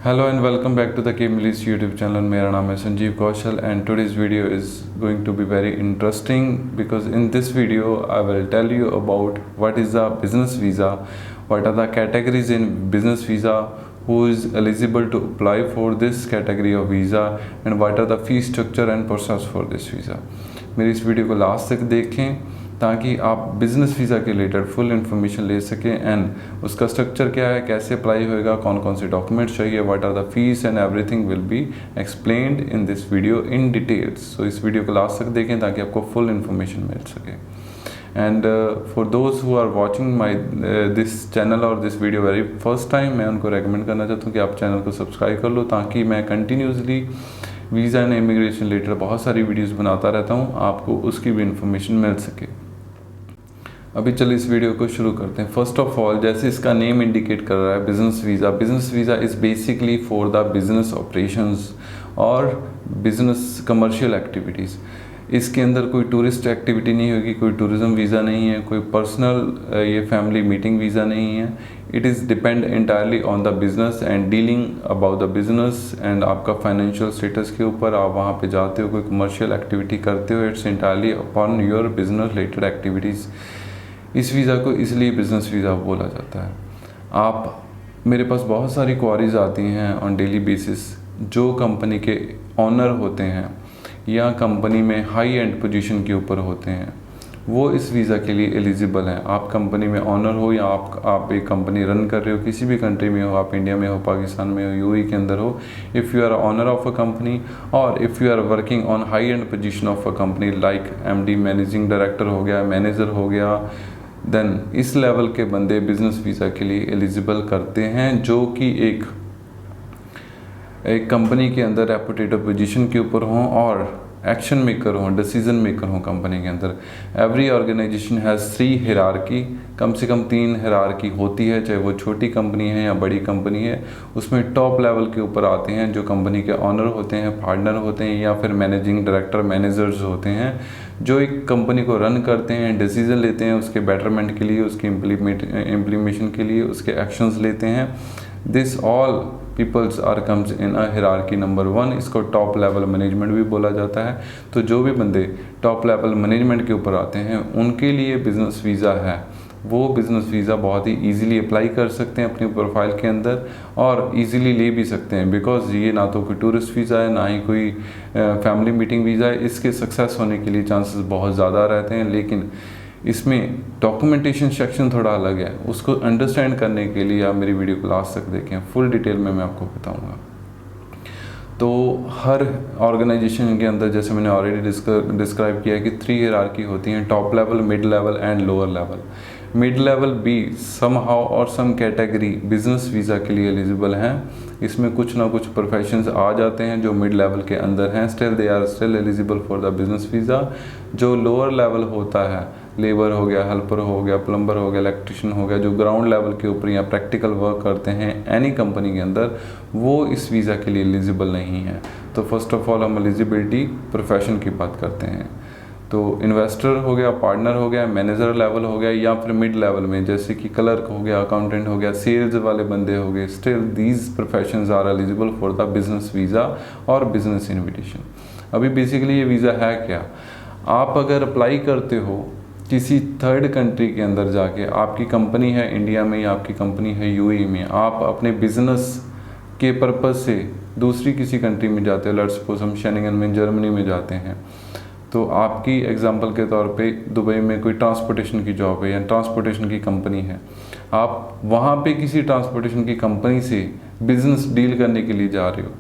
Hello and welcome back to the Kimlis YouTube channel. मेरा नाम है Sanjeev Kaushal and today's video is going to be very interesting because in this video I will tell you about what is the business visa, what are the categories in business visa, who is eligible to apply for this category of visa and what are the fee structure and process for this visa. मेरी इस video को last तक देखें ताकि आप business visa के related full information ले सकें एंड उसका स्ट्रक्चर क्या है, कैसे अप्लाई होएगा, कौन कौन से डॉक्यूमेंट्स चाहिए, what are the fees and everything will be explained in this video in details. So इस वीडियो को लास्ट तक देखें ताकि आपको फुल इन्फॉर्मेशन मिल सके. And for those who are watching my this channel और this video very first time, मैं उनको रेकमेंड करना चाहता हूँ कि आप चैनल को सब्सक्राइब कर लो ताकि मैं continuously visa and immigration related बहुत सारी वीडियोज़ बनाता रहता हूँ, आपको उसकी भी इंफॉर्मेशन मिल सके. अभी चलिए इस वीडियो को शुरू करते हैं. फर्स्ट ऑफ ऑल, जैसे इसका नेम इंडिकेट कर रहा है business visa. Business visa is basically for the business operations और बिज़नेस कमर्शियल एक्टिविटीज़. इसके अंदर कोई टूरिस्ट एक्टिविटी नहीं होगी, कोई टूरिज़्म वीज़ा नहीं है, कोई पर्सनल ये फैमिली मीटिंग वीज़ा नहीं है. It is depend entirely on the business and dealing about the business and आपका फाइनेंशियल स्टेटस के ऊपर. आप वहाँ पे जाते हो, कोई कमर्शियल एक्टिविटी करते हो, it's entirely upon your business related activities. इस वीज़ा को इसलिए बिज़नेस वीज़ा बोला जाता है. आप मेरे पास बहुत सारी क्वारीज आती हैं ऑन डेली बेसिस. जो कंपनी के ऑनर होते हैं या कंपनी में हाई एंड पोजीशन के ऊपर होते हैं वो इस वीज़ा के लिए एलिजिबल हैं. आप कंपनी में ऑनर हो या आप एक कंपनी रन कर रहे हो, किसी भी कंट्री में हो, आप इंडिया में हो, पाकिस्तान में हो, यूएई के अंदर हो, if you are owner of a company और if you are working on high end position of a company like MD, managing director हो गया, मैनेजर हो गया, देन इस लेवल के बंदे बिज़नेस वीज़ा के लिए एलिजिबल करते हैं जो कि एक कंपनी के अंदर रेपुटेड पोजीशन के ऊपर हों और एक्शन मेकर हों, डिसीजन मेकर हों कंपनी के अंदर. एवरी ऑर्गेनाइजेशन हैज़ 3 हिरार्की, कम से कम 3 हिरार्की होती है, चाहे वो छोटी कंपनी है या बड़ी कंपनी है. उसमें टॉप लेवल के ऊपर आते हैं जो कंपनी के ऑनर होते हैं, पार्टनर होते हैं या फिर मैनेजिंग डायरेक्टर, मैनेजर्स होते हैं जो एक कंपनी को रन करते हैं, डिसीजन लेते हैं उसके बेटरमेंट के लिए, उसके इम्प्लीमेशन के लिए, उसके एक्शंस लेते हैं. This all peoples are comes in a hierarchy number 1. इसको टॉप लेवल मैनेजमेंट भी बोला जाता है. तो जो भी बंदे टॉप लेवल मैनेजमेंट के ऊपर आते हैं उनके लिए बिज़नेस वीज़ा है. वो बिज़नेस वीज़ा बहुत ही ईजिली अप्लाई कर सकते हैं अपनी प्रोफाइल के अंदर और ईजिली ले भी सकते हैं बिकॉज ये ना तो कोई टूरिस्ट वीज़ा है ना ही कोई फैमिली मीटिंग वीज़ा है. इसके सक्सेस होने के लिए चांसेस बहुत ज़्यादा रहते हैं, लेकिन इसमें डॉक्यूमेंटेशन सेक्शन थोड़ा अलग है. उसको अंडरस्टैंड करने के लिए आप मेरी वीडियो को लास्ट तक देखें, फुल डिटेल में मैं आपको बताऊंगा. तो हर ऑर्गेनाइजेशन के अंदर जैसे मैंने ऑलरेडी डिस्क्राइब किया है कि 3 हिरार्की होती हैं, top level, mid level and lower level. Mid level भी समहाउ और सम कैटेगरी बिजनेस वीज़ा के लिए एलिजिबल हैं. इसमें कुछ ना कुछ प्रोफेशंस आ जाते हैं जो मिड लेवल के अंदर हैं, still they are still eligible for the business visa. जो लोअर लेवल होता है, लेबर हो गया, हेल्पर हो गया, प्लम्बर हो गया, इलेक्ट्रिशियन हो गया, जो ग्राउंड लेवल के ऊपर या प्रैक्टिकल वर्क करते हैं एनी कंपनी के अंदर, वो इस वीज़ा के लिए एलिजिबल नहीं है. तो फर्स्ट ऑफ ऑल हम एलिजिबिलिटी प्रोफेशन की बात करते हैं. तो इन्वेस्टर हो गया, पार्टनर हो गया, मैनेजर लेवल हो गया या फिर मिड लेवल में जैसे कि क्लर्क हो गया, अकाउंटेंट हो गया, सेल्स वाले बंदे हो गए, still these professions are eligible for the business visa और बिजनेस इन्विटेशन. अभी बेसिकली ये वीज़ा है क्या? आप अगर अप्लाई करते हो किसी थर्ड कंट्री के अंदर जाके, आपकी कंपनी है इंडिया में या आपकी कंपनी है यूएई में, आप अपने बिजनेस के पर्पज़ से दूसरी किसी कंट्री में जाते हो, लेट्स सपोज हम शेंगन में, जर्मनी में जाते हैं, तो आपकी एग्जांपल के तौर पे दुबई में कोई ट्रांसपोर्टेशन की जॉब है या ट्रांसपोर्टेशन की कंपनी है, आप वहाँ पे किसी ट्रांसपोर्टेशन की कंपनी से बिज़नेस डील करने के लिए जा रहे हो,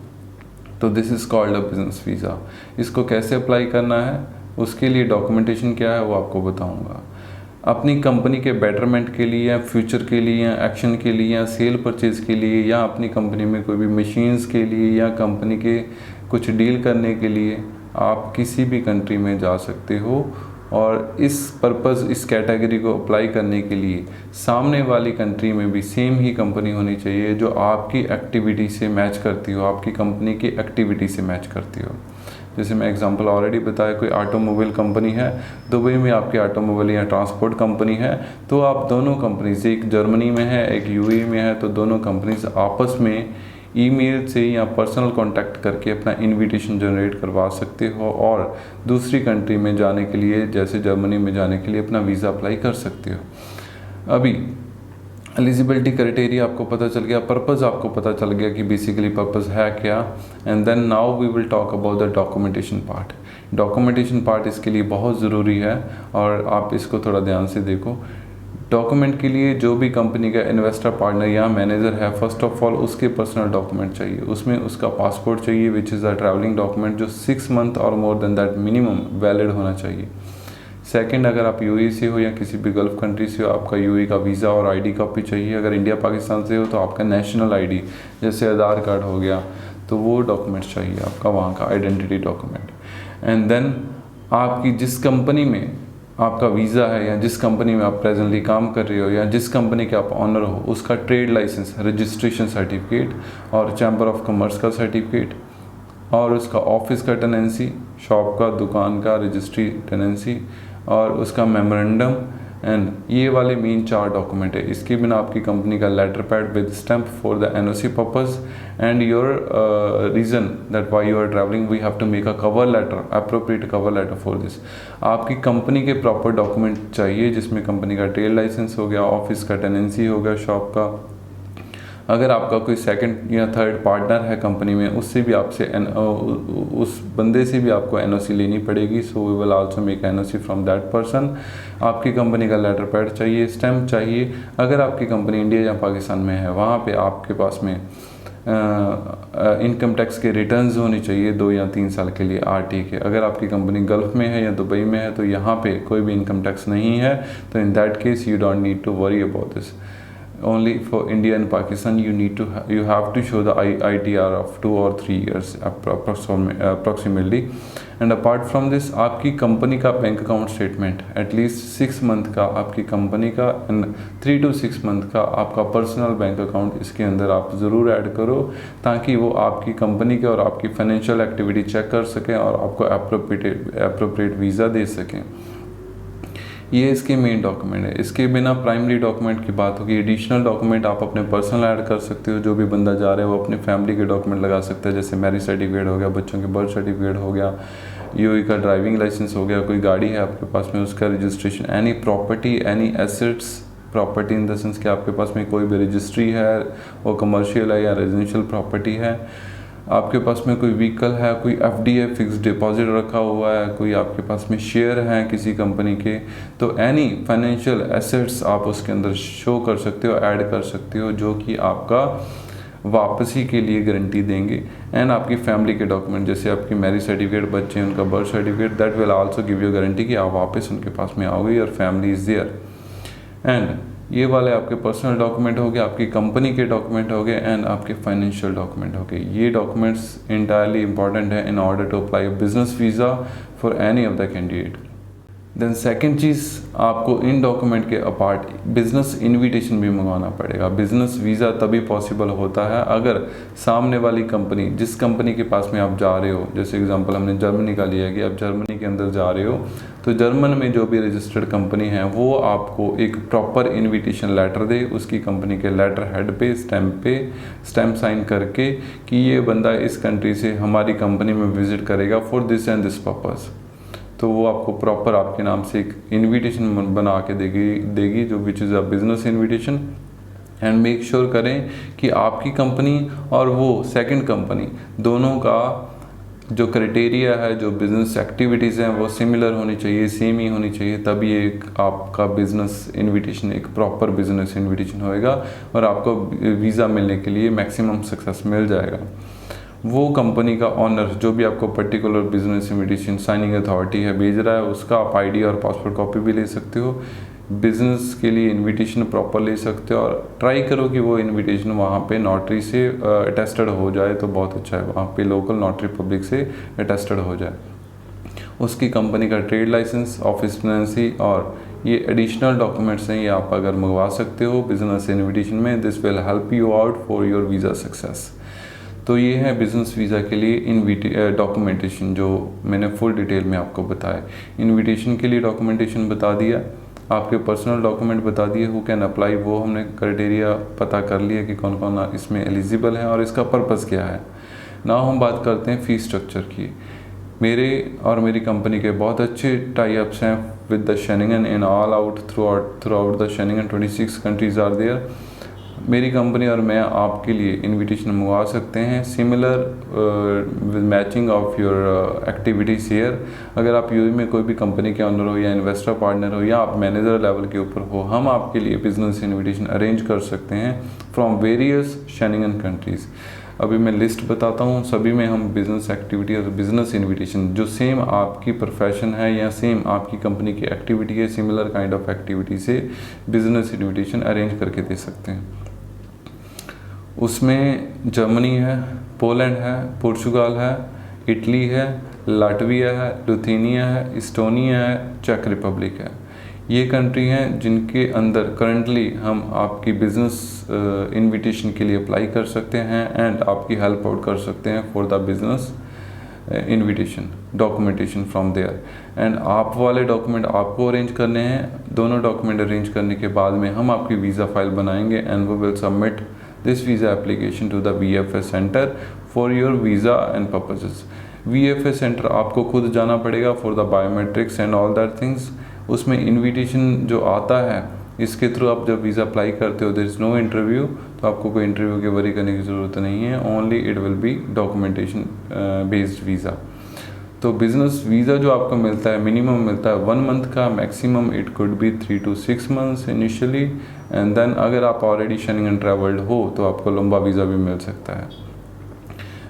तो this is called a business visa. इसको कैसे अप्लाई करना है, उसके लिए डॉक्यूमेंटेशन क्या है वो आपको बताऊंगा. अपनी कंपनी के बेटरमेंट के लिए या फ्यूचर के लिए या एक्शन के लिए या सेल परचेज़ के लिए या अपनी कंपनी में कोई भी मशीन्स के लिए या कंपनी के कुछ डील करने के लिए आप किसी भी कंट्री में जा सकते हो. और इस पर्पज़, इस कैटेगरी को अप्लाई करने के लिए सामने वाली कंट्री में भी सेम ही कंपनी होनी चाहिए जो आपकी एक्टिविटी से मैच करती हो, आपकी कंपनी की एक्टिविटी से मैच करती हो. जैसे मैं एग्जांपल ऑलरेडी बताया, कोई ऑटोमोबाइल कंपनी है दुबई में, आपकी ऑटोमोबाइल या ट्रांसपोर्ट कंपनी है, तो आप दोनों कंपनीज, एक जर्मनी में है एक यूएई में है, तो दोनों कंपनीज आपस में ईमेल से या पर्सनल कांटेक्ट करके अपना इनविटेशन जनरेट करवा सकते हो और दूसरी कंट्री में जाने के लिए, जैसे जर्मनी में जाने के लिए अपना वीज़ा अप्लाई कर सकते हो। अभी एलिजिबिलिटी क्राइटेरिया आपको पता चल गया, पर्पज़ आपको पता चल गया कि बेसिकली पर्पज़ है क्या। And then now we will talk about the documentation part. Documentation part इसके लिए बहुत ज़रूरी है और आप इसको थोड़ा ध्यान से देखो। डॉक्यूमेंट के लिए जो भी कंपनी का इन्वेस्टर, पार्टनर या मैनेजर है, फर्स्ट ऑफ ऑल उसके पर्सनल डॉक्यूमेंट चाहिए। उसमें उसका पासपोर्ट चाहिए which is a travelling document जो 6 मंथ और more than that minimum valid होना चाहिए। सेकंड, अगर आप यूएई से हो या किसी भी गल्फ़ कंट्री से हो, आपका यूएई का वीज़ा और आईडी कॉपी चाहिए। अगर इंडिया पाकिस्तान से हो तो आपका नेशनल आईडी जैसे आधार कार्ड हो गया, तो वो डॉक्यूमेंट्स चाहिए आपका, वहाँ का आइडेंटिटी डॉक्यूमेंट। एंड देन आपकी जिस कंपनी में आपका वीज़ा है या जिस कंपनी में आप प्रेजेंटली काम कर रहे हो या जिस कंपनी के आप ऑनर हो, उसका ट्रेड लाइसेंस, रजिस्ट्रेशन सर्टिफिकेट और चैम्बर ऑफ कॉमर्स का सर्टिफिकेट और उसका ऑफिस का टेनेंसी, शॉप का, दुकान का रजिस्ट्री टेनेंसी और उसका मेमोरेंडम। एंड ये वाले मेन 4 डॉक्यूमेंट है। इसके बिना आपकी कंपनी का letter pad with stamp for the NOC purpose and your reason that why you are travelling, we have to make a cover letter, appropriate cover letter for this. आपकी company के proper document चाहिए जिसमें company का trade licence हो गया, office का tenancy हो गया, शॉप का। अगर आपका कोई सेकंड या थर्ड पार्टनर है कंपनी में, उससे भी आपसे उस बंदे से भी आपको एनओसी लेनी पड़ेगी। So we will also make NOC from that person. आपकी कंपनी का लेटर पैड चाहिए, स्टैम्प चाहिए। अगर आपकी कंपनी इंडिया या पाकिस्तान में है, वहाँ पे आपके पास में इनकम टैक्स के रिटर्न्स होने चाहिए 2 या 3 साल के लिए आरटी के। अगर आपकी कंपनी गल्फ़ में है या दुबई में है तो यहाँ पे कोई भी इनकम टैक्स नहीं है, तो in that case you don't need to worry about this. Only for India and Pakistan you have to show the ITR of 2 or 3 years approximately. And apart from this, आपकी company का bank account statement at least 6 month का आपकी company का and 3 to 6 month का आपका personal bank account इसके अंदर आप ज़रूर ऐड करो, ताकि वो आपकी कंपनी के और आपकी फाइनेंशियल एक्टिविटी चेक कर सकें और आपको अप्रोप्रिएट वीज़ा दे सकें। ये इसके मेन डॉक्यूमेंट है। इसके बिना प्राइमरी डॉक्यूमेंट की बात होगी। एडिशनल डॉक्यूमेंट आप अपने पर्सनल ऐड कर सकते हो। जो भी बंदा जा रहा है वो अपने फैमिली के डॉक्यूमेंट लगा सकता है, जैसे मैरिज सर्टिफिकेट हो गया, बच्चों के बर्थ सर्टिफिकेट हो गया, यूएई का ड्राइविंग लाइसेंस हो गया, कोई गाड़ी है आपके पास में उसका registration, any property, any assets, property in the sense कि आपके पास में कोई भी रजिस्ट्री है, वो कमर्शियल है या रेजिडेंशियल प्रॉपर्टी है, आपके पास में कोई व्हीकल है, कोई एफडी है, फिक्स डिपॉजिट रखा हुआ है, कोई आपके पास में शेयर हैं किसी कंपनी के, तो एनी फाइनेंशियल एसेट्स आप उसके अंदर शो कर सकते हो, ऐड कर सकते हो, जो कि आपका वापसी के लिए गारंटी देंगे। एंड आपकी फैमिली के डॉक्यूमेंट जैसे आपकी मैरिज सर्टिफिकेट, बच्चे हैं उनका birth certificate, that will also give you guarantee कि आप वापस उनके पास में आओगे और फैमिली इज़ देयर। एंड ये वाले आपके पर्सनल डॉक्यूमेंट हो गए, आपकी कंपनी के डॉक्यूमेंट हो गए एंड आपके फाइनेंशियल डॉक्यूमेंट हो गए। ये डॉक्यूमेंट्स इंटायरली इंपॉर्टेंट है in order to apply business visa for any of the candidate. Then second चीज़, आपको इन डॉक्यूमेंट के अपार्ट बिज़नेस इनविटेशन भी मंगवाना पड़ेगा। बिज़नेस वीज़ा तभी पॉसिबल होता है अगर सामने वाली कंपनी, जिस कंपनी के पास में आप जा रहे हो, जैसे एग्जांपल हमने जर्मनी का लिया कि आप जर्मनी के अंदर जा रहे हो, तो जर्मन में जो भी रजिस्टर्ड कंपनी है वो आपको एक प्रॉपर इन्विटेशन लेटर दे, उसकी कंपनी के लेटर हेड पे स्टैम्प साइन करके कि ये बंदा इस कंट्री से हमारी कंपनी में विज़िट करेगा for this and this purpose. तो वो आपको प्रॉपर आपके नाम से एक इनविटेशन बना के देगी जो which is a business invitation. And make sure करें कि आपकी कंपनी और वो सेकंड कंपनी दोनों का जो क्राइटेरिया है, जो बिज़नेस एक्टिविटीज़ हैं वो सिमिलर होनी चाहिए, सेम ही होनी चाहिए, तभी एक आपका बिज़नेस इनविटेशन एक प्रॉपर बिज़नेस इनविटेशन होएगा और आपको वीज़ा मिलने के लिए मैक्सिमम सक्सेस मिल जाएगा। वो कंपनी का ऑनर जो भी आपको particular business invitation signing authority है भेज रहा है, उसका आप आईडी और पासपोर्ट कॉपी भी ले सकते हो। बिज़नेस के लिए इनविटेशन प्रॉपर ले सकते हो और ट्राई करो कि वो इनविटेशन वहाँ पे नोटरी से अटेस्टेड हो जाए तो बहुत अच्छा है, वहाँ पे लोकल नोटरी पब्लिक से अटेस्टेड हो जाए। उसकी कंपनी का ट्रेड लाइसेंस, ऑफिस टेनेंसी और ये एडिशनल डॉक्यूमेंट्स हैं, ये आप अगर मंगवा सकते हो बिजनेस इनविटेशन में, this will help you out for your visa success. तो ये है बिज़नेस वीज़ा के लिए डॉक्यूमेंटेशन जो मैंने फुल डिटेल में आपको बताया। इनविटेशन के लिए डॉक्यूमेंटेशन बता दिया, आपके पर्सनल डॉक्यूमेंट बता दिए हु कैन अप्लाई, वो हमने क्राइटेरिया पता कर लिया कि कौन कौन इसमें एलिजिबल है और इसका पर्पज़ क्या है। नाउ हम बात करते हैं फ़ीस स्ट्रक्चर की। मेरे और मेरी कंपनी के बहुत अच्छे टाई अप्स हैं with the Schengen in all out throughout the Schengen 26 countries are there. मेरी कंपनी और मैं आपके लिए इनविटेशन मंगवा सकते हैं similar with matching of your activities here. अगर आप यूएई में कोई भी कंपनी के ऑनर हो या इन्वेस्टर पार्टनर हो या आप मैनेजर लेवल के ऊपर हो, हम आपके लिए बिजनेस इनविटेशन अरेंज कर सकते हैं फ्रॉम वेरियस शेनिंगन कंट्रीज़। अभी मैं लिस्ट बताता हूँ, सभी में हम बिज़नेस एक्टिविटी और बिज़नेस इनविटेशन जो सेम आपकी प्रोफेशन है या सेम आपकी कंपनी की एक्टिविटी है, सिमिलर काइंड ऑफ एक्टिविटी से बिज़नेस इनविटेशन अरेंज करके दे सकते हैं। उसमें जर्मनी है, पोलैंड है, पुर्तगाल है, इटली है, लाटविया है, लिथुआनिया है, इस्टोनिया है, चेक रिपब्लिक है। ये कंट्री हैं जिनके अंदर करंटली हम आपकी बिज़नेस इनविटेशन के लिए अप्लाई कर सकते हैं एंड आपकी हेल्प आउट कर सकते हैं for the business invitation documentation from there. And आप वाले डॉक्यूमेंट आपको अरेंज करने हैं। दोनों डॉक्यूमेंट अरेंज करने के बाद में हम आपकी वीज़ा फाइल बनाएंगे and we will submit this visa application to the VFS center for your visa and purposes. VFS center आपको खुद जाना पड़ेगा for the biometrics and all that things। उसमें invitation जो आता है इसके थ्रू आप जब वीज़ा अप्लाई करते हो there is no interview, तो आपको कोई इंटरव्यू की वरी करने की ज़रूरत नहीं है, only it will be documentation based visa. तो बिज़नेस वीज़ा जो आपको मिलता है मिनिमम मिलता है 1 मंथ का, maximum it could be 3 to 6 months initially and then अगर आप ऑलरेडी शेनिंगन ट्रैवल्ड हो तो आपको लंबा वीज़ा भी मिल सकता है।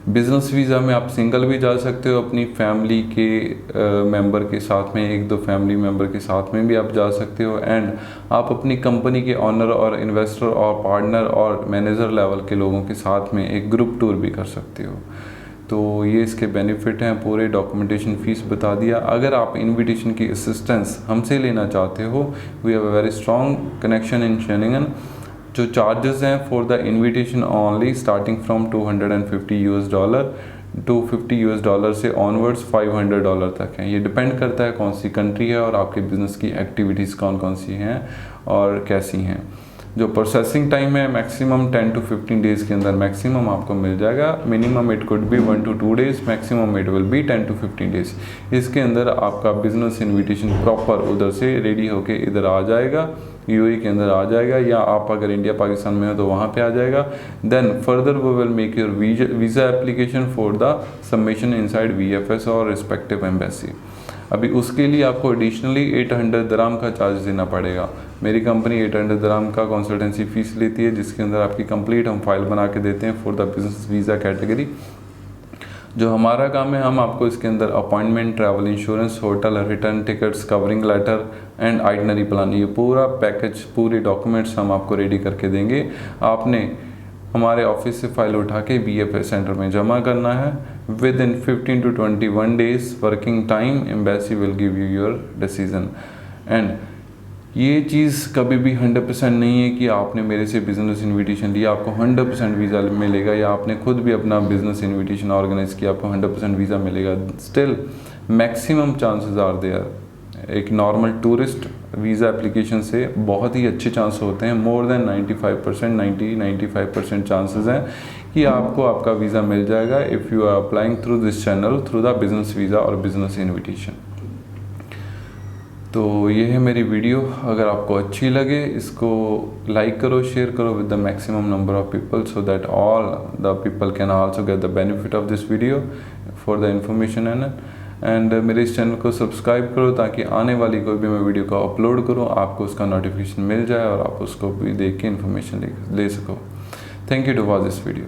बिज़नेस वीज़ा में आप सिंगल भी जा सकते हो, अपनी फैमिली के मेंबर के साथ में, 1-2 फैमिली मेंबर के साथ में भी आप जा सकते हो एंड आप अपनी कंपनी के ऑनर और इन्वेस्टर और पार्टनर और मैनेजर लेवल के लोगों के साथ में एक ग्रुप टूर भी कर सकते हो। तो ये इसके बेनिफिट हैं। पूरे डॉक्यूमेंटेशन फ़ीस बता दिया। अगर आप इनविटेशन की असिस्टेंस हमसे लेना चाहते हो, we have a very strong connection in Schengen. जो चार्जेस हैं for the invitation only starting from $250 $250 से ऑनवर्ड्स $500 तक हैं। ये डिपेंड करता है कौन सी कंट्री है और आपके बिज़नेस की एक्टिविटीज़ कौन कौन सी हैं और कैसी हैं। जो प्रोसेसिंग टाइम है मैक्सिमम 10 to 15 डेज़ के अंदर मैक्सिमम आपको मिल जाएगा। Minimum it could B 1 to 2 days, maximum it will be 10 to 15 days. इसके अंदर आपका बिजनेस इनविटेशन प्रॉपर उधर से रेडी होके इधर आ जाएगा, यूएई के अंदर आ जाएगा, या आप अगर इंडिया पाकिस्तान में हो तो वहाँ पे आ जाएगा। Then further we will make your visa application for the submission inside VFS और रिस्पेक्टिव एम्बेसी। अभी उसके लिए आपको एडिशनली 800 दिरहम का चार्ज देना पड़ेगा। मेरी कंपनी 800 दिरहम का कंसल्टेंसी फ़ीस लेती है, जिसके अंदर आपकी कंप्लीट हम फाइल बना के देते हैं for the business visa category. जो हमारा काम है, हम आपको इसके अंदर appointment, travel insurance, hotel, return tickets, covering letter and itinerary plan, ये पूरा पैकेज, पूरे डॉक्यूमेंट्स हम आपको रेडी करके देंगे। आपने हमारे ऑफिस से फाइल उठा के VFS सेंटर में जमा करना है। With in 15 to 21 days working time embassy will give you your decision. And ये चीज़ कभी भी 100% नहीं है कि आपने मेरे से बिज़नेस इनविटेशन लिया आपको 100% वीज़ा मिलेगा, या आपने खुद भी अपना बिज़नेस इनविटेशन ऑर्गेनाइज किया आपको 100% वीज़ा मिलेगा। Still maximum chances are there. एक नॉर्मल टूरिस्ट वीज़ा एप्लीकेशन से बहुत ही अच्छे चांस होते हैं, मोर देन 95%, 90-95% चांसेस हैं कि आपको आपका वीज़ा मिल जाएगा if you are applying through this channel, through the business visa और बिज़नेस इनविटेशन। तो ये है मेरी वीडियो। अगर आपको अच्छी लगे इसको लाइक करो, शेयर करो with the maximum number of people, so that all the people can also get the benefit of this video for the information. And मेरे इस चैनल को सब्सक्राइब करो ताकि आने वाली कोई भी मैं वीडियो को अपलोड करूँ आपको उसका नोटिफिकेशन मिल जाए और आप उसको भी देख के इन्फॉर्मेशन ले सको। Thank you to watch this video.